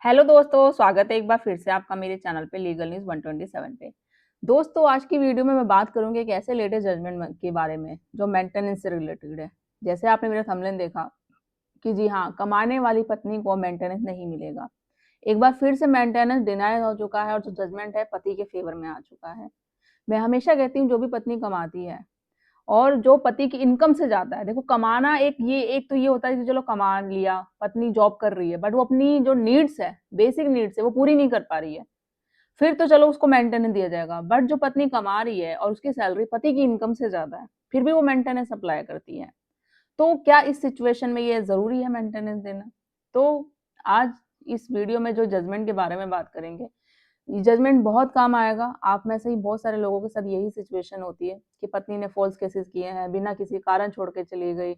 Hello दोस्तों, स्वागत है एक बार फिर से आपका मेरे चैनल पे लीगल न्यूज़ 127 पे। दोस्तों, आज की वीडियो में मैं बात करूँगी एक ऐसे लेटेस्ट जजमेंट के बारे में जो मेंटेनेंस से रिलेटेड है। जैसे आपने मेरा थंबनेल देखा कि जी हाँ, कमाने वाली पत्नी को मेंटेनेंस नहीं मिलेगा। एक बार फिर से मेंटेनेंस डिनाय हो चुका है और जो जजमेंट है पति के फेवर में आ चुका है। मैं हमेशा कहती हूँ जो भी पत्नी कमाती है और जो पति की इनकम से ज़्यादा है। देखो कमाना एक तो ये होता है कि चलो कमा लिया, पत्नी जॉब कर रही है, बट वो अपनी जो नीड्स है, बेसिक नीड्स है, वो पूरी नहीं कर पा रही है। फिर तो चलो उसको मेंटेनेंस दिया जाएगा, बट जो पत्नी कमा रही है और उसकी सैलरी पति की इनकम से ज़्यादा है, फिर भी वो मेंटेनेंस अप्लाई करती है। तो क्या इस सिचुएशन में ये ज़रूरी है मेंटेनेंस देना? तो आज इस वीडियो में जो जजमेंट के बारे में बात करेंगे, जजमेंट बहुत काम आएगा। आप में से ही बहुत सारे लोगों के साथ यही सिचुएशन होती है कि पत्नी ने फॉल्स केसेस किए हैं, बिना किसी कारण छोड़ के चली गई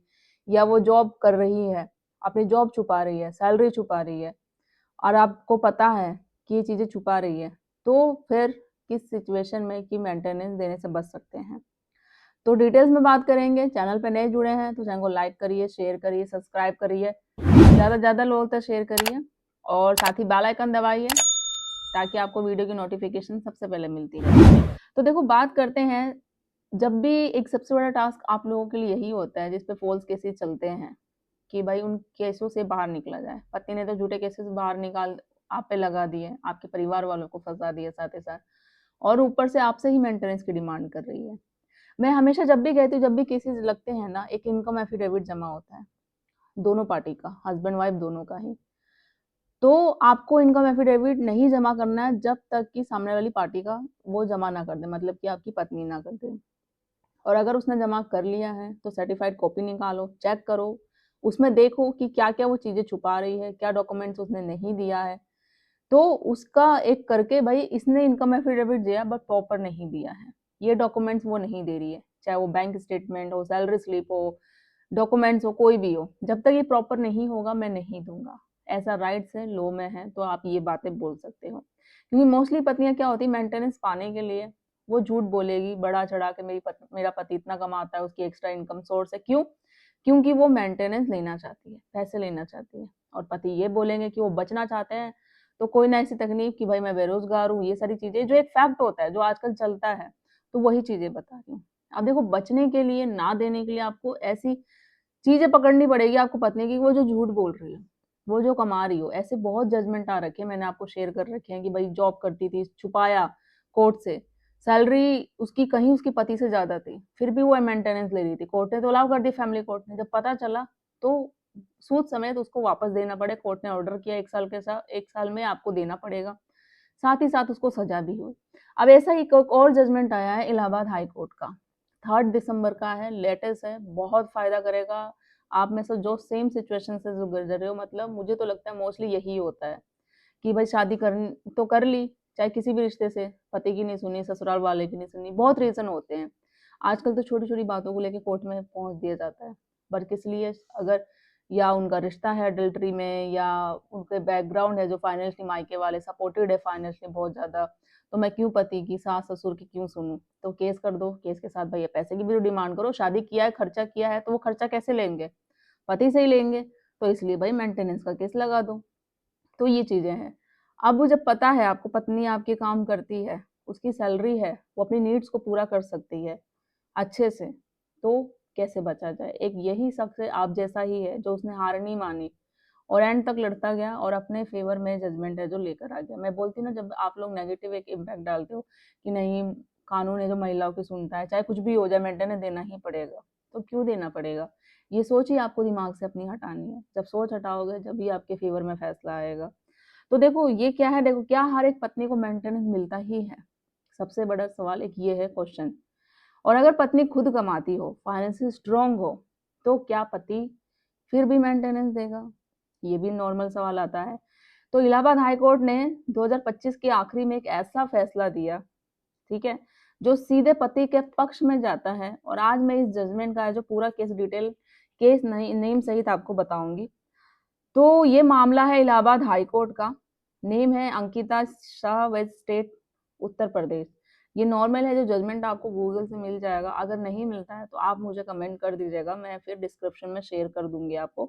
या वो जॉब कर रही है, अपनी जॉब छुपा रही है, सैलरी छुपा रही है और आपको पता है कि ये चीज़ें छुपा रही है, तो फिर किस सिचुएशन में कि मेंटेनेंस देने से बच सकते हैं। तो डिटेल्स में बात करेंगे। चैनल पे नए जुड़े हैं तो चैनल को लाइक करिए, शेयर करिए, सब्सक्राइब करिए, ज़्यादा से ज़्यादा लोगों तक शेयर करिए और साथ ही बेल आइकन दबाइए ताकि आपको वीडियो की नोटिफिकेशन सबसे पहले मिलती रहे। तो देखो बात करते हैं, जब भी एक सबसे बड़ा टास्क आप लोगों के लिए यही होता है जिसपे फॉल्स केसेस चलते हैं कि भाई उन केसों से बाहर निकला जाए। पति ने तो झूठे केसेस बाहर निकाल आप पे लगा दिए, आपके परिवार वालों को फंसा दिया साथ ही साथ और ऊपर से आपसे ही मेंटेनेंस की डिमांड कर रही है। मैं हमेशा जब भी कहती हूँ जब भी केसेस लगते हैं ना, एक इनकम एफिडेविट जमा होता है, दोनों पार्टी का, हस्बैंड वाइफ दोनों का ही। तो आपको इनकम एफिडेविट नहीं जमा करना है जब तक कि सामने वाली पार्टी का वो जमा ना कर दे, मतलब कि आपकी पत्नी ना कर दे। और अगर उसने जमा कर लिया है तो सर्टिफाइड कॉपी निकालो, चेक करो, उसमें देखो कि क्या-क्या वो चीज़ें छुपा रही है, क्या डॉक्यूमेंट्स उसने नहीं दिया है। तो उसका एक करके भाई इसने इनकम एफिडेविट दिया बट प्रॉपर नहीं दिया है। ये डॉक्यूमेंट्स वो नहीं दे रही है, चाहे वो बैंक स्टेटमेंट हो, सैलरी स्लिप हो, डॉक्यूमेंट्स हो, कोई भी हो। जब तक ये प्रॉपर नहीं होगा मैं नहीं दूँगा। ऐसा राइट्स है, लॉ में है, तो आप ये बातें बोल सकते हो। क्योंकि मोस्टली पत्नियाँ क्या होती है मेंटेनेंस पाने के लिए वो झूठ बोलेगी बढ़ा-चढ़ा के मेरा पति इतना कमाता है, उसकी एक्स्ट्रा इनकम सोर्स है। क्यों? क्योंकि वो मेंटेनेंस लेना चाहती है, पैसे लेना चाहती है और पति ये बोलेंगे कि वो बचना चाहते हैं, तो कोई ना ऐसी तकनीक कि भाई मैं बेरोज़गार हूँ, ये सारी चीज़ें जो एक फैक्ट होता है, जो आजकल चलता है, तो वही चीज़ें बता रही हूँ। अब देखो बचने के लिए, ना देने के लिए आपको ऐसी चीज़ें पकड़नी पड़ेगी आपको पत्नी की, वो जो झूठ बोल रही हो, वो जो कमा रही हो। ऐसे बहुत जजमेंट आ रखे हैं, मैंने आपको शेयर कर रखे हैं कि भाई जॉब करती थी, छुपाया कोर्ट से, सैलरी उसकी कहीं उसके पति से ज़्यादा थी, फिर भी वो मेंटेनेंस ले रही थी। कोर्ट ने तो अलाउ कर दी, फैमिली कोर्ट ने। जब पता चला तो सूद समेत उसको वापस देना पड़े, कोर्ट ने ऑर्डर किया 1 साल के साथ 1 साल में आपको देना पड़ेगा। साथ ही साथ उसको सज़ा भी हुई। अब ऐसा ही एक और जजमेंट आया है इलाहाबाद हाई कोर्ट का, 3 दिसंबर का है, लेटेस्ट है, बहुत फ़ायदा करेगा। आप में से जो सेम सिचुएशन से जो गुज़र रहे हो, मतलब मुझे तो लगता है मोस्टली यही होता है कि भाई शादी तो कर ली, चाहे किसी भी रिश्ते से, पति की नहीं सुनी, ससुराल वाले की नहीं सुनी, बहुत रीज़न होते हैं। आजकल तो छोटी-छोटी बातों को लेके कोर्ट में पहुँच दिया जाता है। पर किस लिए? अगर या उनका रिश्ता है अडल्टरी में या उनके बैकग्राउंड है जो फाइनेंशियली मायके वाले सपोर्टेड है फाइनेंशियली बहुत ज़्यादा, तो मैं क्यों पति की, सास-ससुर की क्यों सुनूँ? तो केस कर दो, केस के साथ भैया पैसे की भी तो डिमांड करो, शादी किया है, खर्चा किया है, तो वो खर्चा कैसे लेंगे? पति से ही लेंगे, तो इसलिए भाई मेंटेनेंस का केस लगा दो। तो ये चीज़ें हैं। अब वो जब पता है आपको पत्नी आपके काम करती है, उसकी सैलरी है, वो अपनी नीड्स को पूरा कर सकती है अच्छे से, तो कैसे बचा जाए? एक यही शख्स आप जैसा ही है जो उसने हार नहीं मानी और एंड तक लड़ता गया और अपने फ़ेवर में जजमेंट है जो लेकर आ गया। मैं बोलती हूँ ना जब आप लोग नेगेटिव एक इम्पैक्ट डालते हो कि नहीं कानून है जो महिलाओं की सुनता है, चाहे कुछ भी हो जाए मेंटेनेंस देना ही पड़ेगा, तो क्यों देना पड़ेगा? ये सोच ही आपको दिमाग से अपनी हटानी है। जब सोच हटाओगे जब ही आपके फ़ेवर में फैसला आएगा। तो देखो ये क्या है, देखो क्या हर एक पत्नी को मेंटेनेंस मिलता ही है? सबसे बड़ा सवाल एक ये है क्वेश्चन। और अगर पत्नी खुद कमाती हो, फाइनेंशियली स्ट्रॉन्ग हो, तो क्या पति फिर भी मेंटेनेंस देगा? ये भी नॉर्मल सवाल आता है। तो इलाहाबाद हाई कोर्ट ने 2025 के आखिरी में एक ऐसा फैसला दिया, ठीक है, जो सीधे पति के पक्ष में जाता है और आज मैं इस जजमेंट का जो पूरा केस डिटेल केस नहीं नेम सहित आपको बताऊँगी। तो ये मामला है इलाहाबाद हाई कोर्ट का, नेम है अंकिता शाह, वेस्ट स्टेट, उत्तर प्रदेश। ये नॉर्मल है, जो जजमेंट आपको गूगल से मिल जाएगा, अगर नहीं मिलता है तो आप मुझे कमेंट कर दीजिएगा, मैं फिर डिस्क्रिप्शन में शेयर कर दूँगी आपको,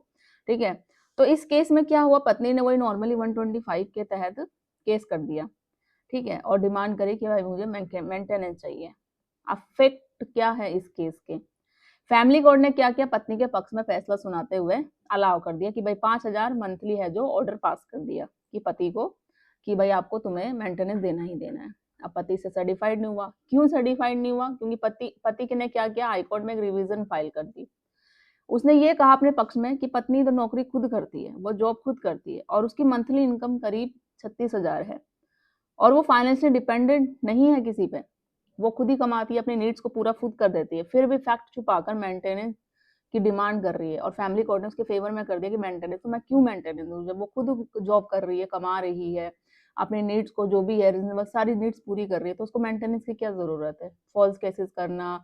ठीक है? तो इस केस में क्या हुआ, पत्नी ने वही नॉर्मली 125 के तहत केस कर दिया, ठीक है, और डिमांड करी कि भाई मुझे मेंटेनेंस चाहिए। अफेक्ट क्या है इस केस के, फैमिली कोर्ट ने क्या किया, पत्नी के पक्ष में फैसला सुनाते हुए अलाउ कर दिया कि भाई 5,000 मंथली है, जो ऑर्डर पास कर दिया कि पति को कि भाई आपको तुम्हें मेंटेनेंस देना ही देना है। अब पति से सर्टिफाइड नहीं हुआ, क्यों सर्टिफाइड नहीं हुआ, क्योंकि पति ने क्या किया, हाईकोर्ट में एक रिवीजन फाइल कर दी। उसने ये कहा अपने पक्ष में कि पत्नी तो नौकरी खुद करती है, वो जॉब खुद करती है और उसकी मंथली इनकम करीब 36,000 है और वो फाइनेंशियली डिपेंडेंट नहीं है किसी पे, वो खुद ही कमाती है, अपने नीड्स को पूरा खुद कर देती है, फिर भी फैक्ट छुपाकर मेंटेनेंस की डिमांड कर रही है और फैमिली कोर्ट ने उसके फेवर में कर दिया कि मेंटेनेंस, तो मैं क्यों मेंटेनेंस दूं, जब वो खुद जॉब कर रही है, कमा रही है, अपने नीड्स को जो भी है रीजनेबल सारी नीड्स पूरी कर रही है, तो उसको मेंटेनेंस की क्या जरूरत है। फॉल्स केसेस करना,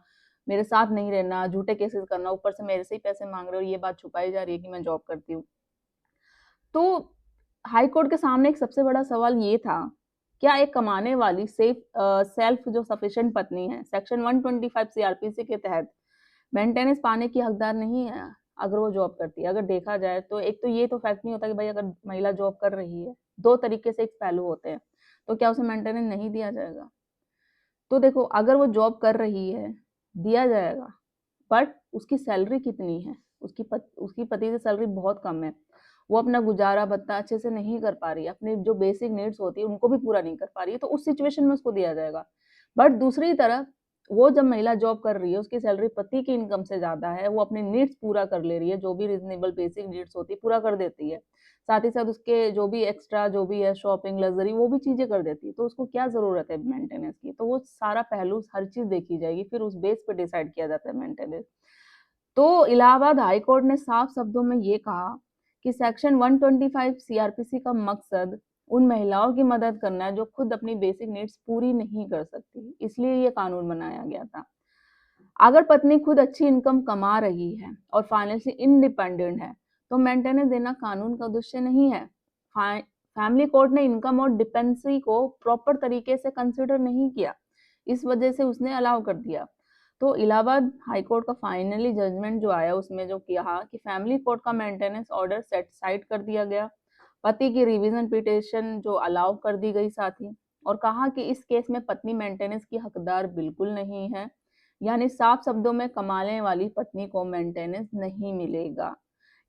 मेरे साथ नहीं रहना, झूठे केसेस करना, ऊपर से मेरे से ही पैसे मांग रहे हो, ये बात छुपाई जा रही है कि मैं जॉब करती हूँ। तो हाई कोर्ट के सामने एक सबसे बड़ा सवाल ये था, क्या एक कमाने वाली सेल्फ जो सफिशिएंट पत्नी है सेक्शन 125 सीआरपीसी के तहत मेंटेनेंस पाने की हकदार नहीं है अगर वो जॉब करती है। अगर देखा जाए तो एक तो ये तो फैक्ट नहीं होता कि भाई अगर महिला जॉब कर रही है, दो तरीके से एक पहलू होते हैं, तो क्या उसे मेंटेनेंस नहीं दिया जाएगा। तो देखो अगर वो जॉब कर रही है दिया जाएगा, बट उसकी सैलरी कितनी है, उसकी पति से सैलरी बहुत कम है, वो अपना गुजारा भत्ता अच्छे से नहीं कर पा रही है, अपनी जो बेसिक नीड्स होती है उनको भी पूरा नहीं कर पा रही है, तो उस सिचुएशन में उसको दिया जाएगा। बट दूसरी तरफ वो जब महिला जॉब कर रही है, उसकी सैलरी पति की इनकम से ज्यादा है, वो अपने नीड्स पूरा कर ले रही है, जो भी रीजनेबल बेसिक नीड्स होती है पूरा कर देती है, साथ ही साथ उसके जो भी एक्स्ट्रा जो भी है शॉपिंग लग्जरी वो भी चीजें कर देती है, तो उसको क्या जरूरत है मेंटेनेंस की। तो वो सारा पहलू हर चीज देखी जाएगी, फिर उस बेस पे डिसाइड किया जाता है मेंटेनेंस। तो इलाहाबाद हाई कोर्ट ने साफ शब्दों में ये कहा कि सेक्शन 125 सीआरपीसी का मकसद उन महिलाओं की मदद करना है जो खुद अपनी बेसिक नीड्स पूरी नहीं कर सकती, इसलिए ये कानून बनाया गया था। अगर पत्नी खुद अच्छी इनकम कमा रही है और फाइनेंशियली इंडिपेंडेंट है, तो मेंटेनेंस देना कानून का उद्देश्य नहीं है। फैमिली कोर्ट ने इनकम और डिपेंडेंसी को प्रॉपर तरीके से कंसिडर नहीं किया, इस वजह से उसने अलाउ कर दिया। तो इलाहाबाद हाई कोर्ट का फाइनली जजमेंट जो आया उसमें जो कहा कि फैमिली कोर्ट का मेंटेनेंस ऑर्डर सेटिस्फाइड कर दिया गया, पति की रिवीजन पिटिशन जो अलाउ कर दी गई साथी, और कहा कि इस केस में पत्नी मेंटेनेंस की हकदार बिल्कुल नहीं है, यानी साफ शब्दों में कमाने वाली पत्नी को मेंटेनेंस नहीं मिलेगा।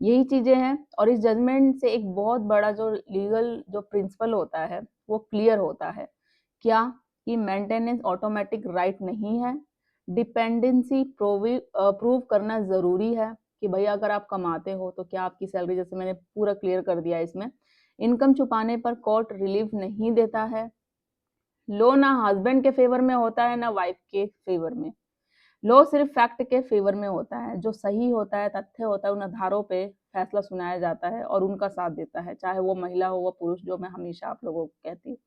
यही चीजें हैं और इस जजमेंट से एक बहुत बड़ा जो लीगल जो प्रिंसिपल होता है वो क्लियर होता है, क्या कि मेंटेनेंस ऑटोमेटिक राइट नहीं है, डिपेंडेंसी प्रूव करना जरूरी है कि भाई अगर आप कमाते हो तो क्या आपकी सैलरी, जैसे मैंने पूरा क्लियर कर दिया इसमें, इनकम छुपाने पर कोर्ट रिलीफ नहीं देता है। लो ना हस्बैंड के फेवर में होता है ना वाइफ के फेवर में, लॉ सिर्फ फैक्ट के फेवर में होता है, जो सही होता है, तथ्य होता है, उन आधारों पे फैसला सुनाया जाता है और उनका साथ देता है, चाहे वो महिला हो व पुरुष, जो मैं हमेशा आप लोगों को कहती हूँ।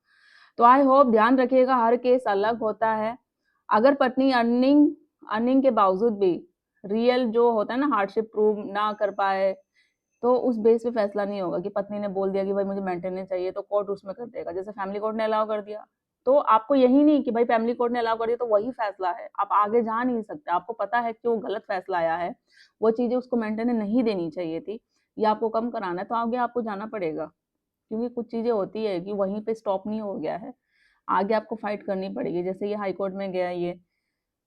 तो आई होप ध्यान रखिएगा, हर केस अलग होता है। अगर पत्नी अर्निंग के बावजूद भी रियल जो होता है ना हार्डशिप प्रूव ना कर पाए, तो उस बेस पे फैसला नहीं होगा कि पत्नी ने बोल दिया कि भाई मुझे मेंटेनेंस चाहिए तो कोर्ट उसमें कर देगा, जैसे फैमिली कोर्ट ने अलाउ कर दिया। तो आपको यही नहीं कि भाई फैमिली कोर्ट ने अलाउ कर दिया तो वही फैसला है, आप आगे जा नहीं सकते, आपको पता है कि वो गलत फैसला आया है, वो चीजें उसको मेंटेनेंस नहीं देनी चाहिए थी या आपको कम कराना है, तो आगे आपको जाना पड़ेगा, क्योंकि कुछ चीजें होती है कि वहीं पे स्टॉप नहीं हो गया है, आगे आपको फाइट करनी पड़ेगी। जैसे ये हाई कोर्ट में गया ये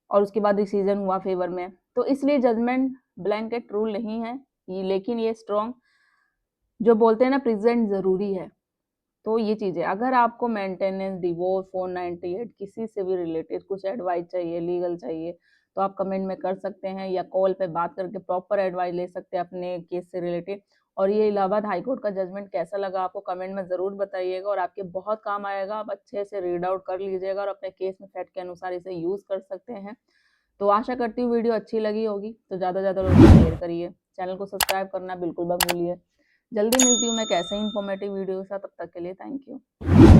और उसके बाद डिसीजन हुआ फेवर में, तो इसलिए जजमेंट ब्लैंकेट रूल नहीं है, लेकिन ये स्ट्रॉन्ग जो बोलते हैं ना प्रेजेंट जरूरी है। तो ये चीजें, अगर आपको मेंटेनेंस, डिवोर्स, 498 किसी से भी रिलेटेड कुछ एडवाइस चाहिए, लीगल चाहिए, तो आप कमेंट में कर सकते हैं या कॉल पे बात करके प्रॉपर एडवाइस ले सकते हैं अपने केस से रिलेटेड। और ये इलाहाबाद हाईकोर्ट का जजमेंट कैसा लगा आपको कमेंट में जरूर बताइएगा और आपके बहुत काम आएगा, आप अच्छे से रीड आउट कर लीजिएगा और अपने केस में फैक्ट के अनुसार इसे यूज कर सकते हैं। तो आशा करती हूँ वीडियो अच्छी लगी होगी, तो ज़्यादा से ज़्यादा लोगों को शेयर करिए, चैनल को सब्सक्राइब करना बिल्कुल मत भूलिए। जल्दी मिलती हूँ मैं कैसे ही इन्फॉर्मेटिव वीडियो के साथ, तब तक के लिए थैंक यू।